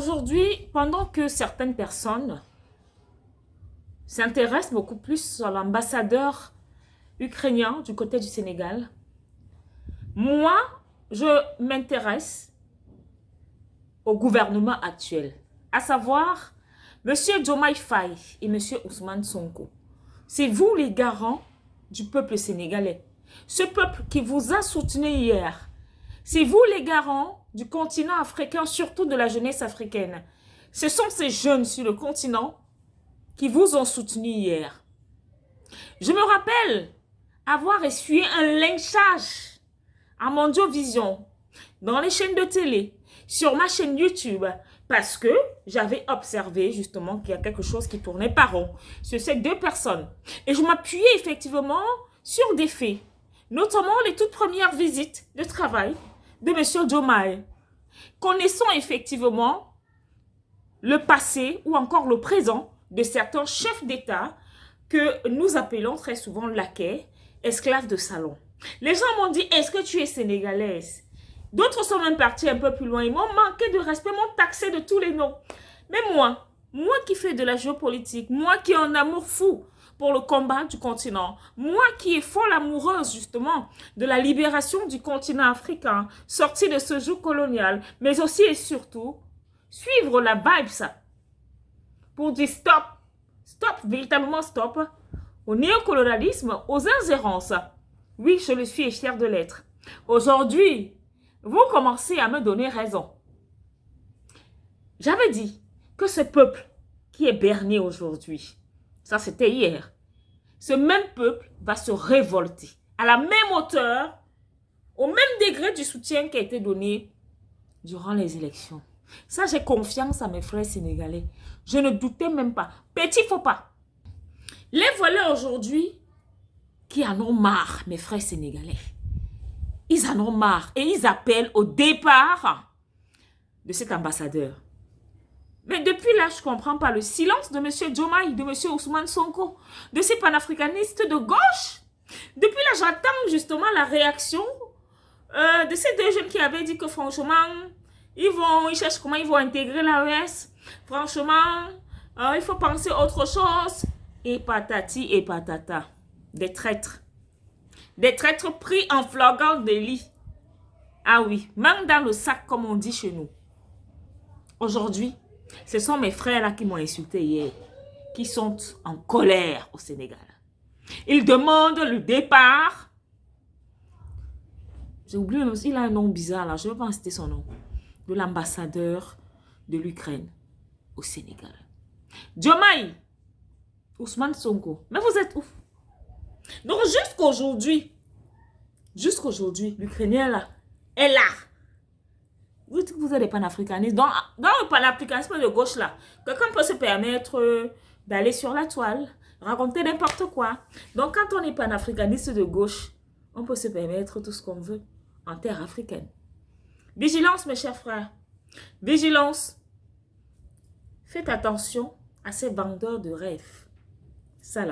Aujourd'hui, pendant que certaines personnes s'intéressent beaucoup plus à l'ambassadeur ukrainien du côté du Sénégal, moi, je m'intéresse au gouvernement actuel, à savoir M. Diomaye Faye et M. Ousmane Sonko. C'est vous les garants du peuple sénégalais. Ce peuple qui vous a soutenu hier. C'est vous les garants du continent africain, surtout de la jeunesse africaine. Ce sont ces jeunes sur le continent qui vous ont soutenu hier. Je me rappelle avoir essuyé un lynchage à Mondiovision, dans les chaînes de télé, sur ma chaîne YouTube, parce que j'avais observé justement qu'il y a quelque chose qui tournait pas rond sur ces deux personnes. Et je m'appuyais effectivement sur des faits, notamment les toutes premières visites de travail de M. Diomaye. Connaissant effectivement le passé ou encore le présent de certains chefs d'État que nous appelons très souvent laquais, esclaves de salon. Les gens m'ont dit, est-ce que tu es sénégalaise? D'autres sont même partis un peu plus loin. Ils m'ont manqué de respect, m'ont taxé de tous les noms. Mais moi qui fais de la géopolitique, moi qui ai un amour fou pour le combat du continent, moi qui est folle amoureuse justement de la libération du continent africain, sortie de ce joug colonial, mais aussi et surtout, suivre la vibe ça, pour dire stop, stop, véritablement stop, au néocolonialisme, aux ingérences. Oui, je le suis et fière de l'être. Aujourd'hui, vous commencez à me donner raison. J'avais dit que ce peuple qui est berné aujourd'hui, ça c'était hier, ce même peuple va se révolter à la même hauteur, au même degré du soutien qui a été donné durant les élections. Ça, j'ai confiance à mes frères sénégalais. Je ne doutais même pas. Petit faux pas. Les voilà aujourd'hui qui en ont marre, mes frères sénégalais. Ils en ont marre et ils appellent au départ de cet ambassadeur. Mais depuis là, je ne comprends pas le silence de M. Diomaye, de M. Ousmane Sonko, de ces panafricanistes de gauche. Depuis là, j'attends justement la réaction de ces deux jeunes qui avaient dit que franchement, ils cherchent comment ils vont intégrer l'AES. Franchement, il faut penser autre chose. Et patati et patata. Des traîtres. Des traîtres pris en flagrant délit. Ah oui, main dans le sac comme on dit chez nous. Aujourd'hui, ce sont mes frères là qui m'ont insulté hier, qui sont en colère au Sénégal. Ils demandent le départ. J'ai oublié, il a un nom bizarre là, je ne vais pas citer son nom. De l'ambassadeur de l'Ukraine au Sénégal. Diomaye, Ousmane Sonko, mais vous êtes où? Donc jusqu'aujourd'hui, l'Ukrainien là est là. Vous dites que vous êtes des panafricanistes. Dans le panafricanisme de gauche là, quelqu'un peut se permettre d'aller sur la toile, raconter n'importe quoi. Donc quand on est panafricaniste de gauche, on peut se permettre tout ce qu'on veut en terre africaine. Vigilance mes chers frères. Vigilance. Faites attention à ces vendeurs de rêves. Salam.